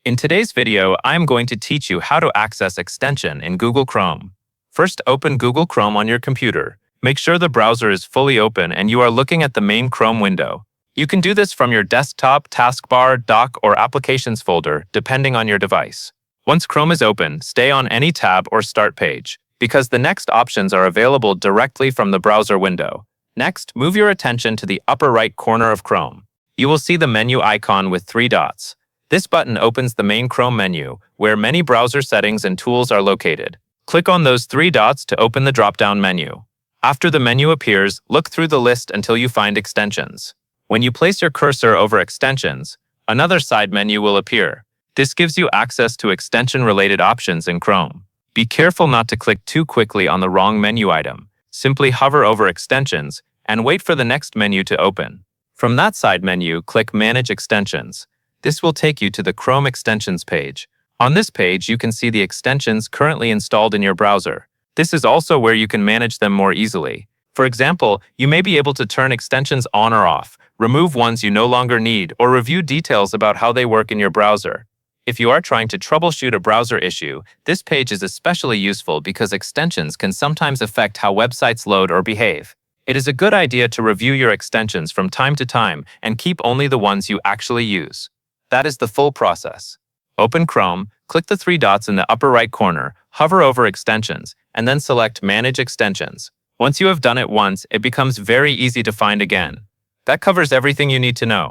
In today's video, I'm going to teach you how to access extension in Google Chrome. First, open Google Chrome on your computer. Make sure the browser is fully open and you are looking at the main Chrome window. You can do this from your desktop, taskbar, dock, or applications folder, depending on your device. Once Chrome is open, stay on any tab or start page, because the next options are available directly from the browser window. Next, move your attention to the upper right corner of Chrome. You will see the menu icon with 3 dots. This button opens the main Chrome menu, where many browser settings and tools are located. Click on those 3 dots to open the drop-down menu. After the menu appears, look through the list until you find extensions. When you place your cursor over extensions, another side menu will appear. This gives you access to extension-related options in Chrome. Be careful not to click too quickly on the wrong menu item. Simply hover over extensions and wait for the next menu to open. From that side menu, click Manage Extensions. This will take you to the Chrome Extensions page. On this page, you can see the extensions currently installed in your browser. This is also where you can manage them more easily. For example, you may be able to turn extensions on or off, remove ones you no longer need, or review details about how they work in your browser. If you are trying to troubleshoot a browser issue, this page is especially useful because extensions can sometimes affect how websites load or behave. It is a good idea to review your extensions from time to time and keep only the ones you actually use. That is the full process. Open Chrome, click the 3 dots in the upper right corner, hover over Extensions, and then select Manage Extensions. Once you have done it once, it becomes very easy to find again. That covers everything you need to know.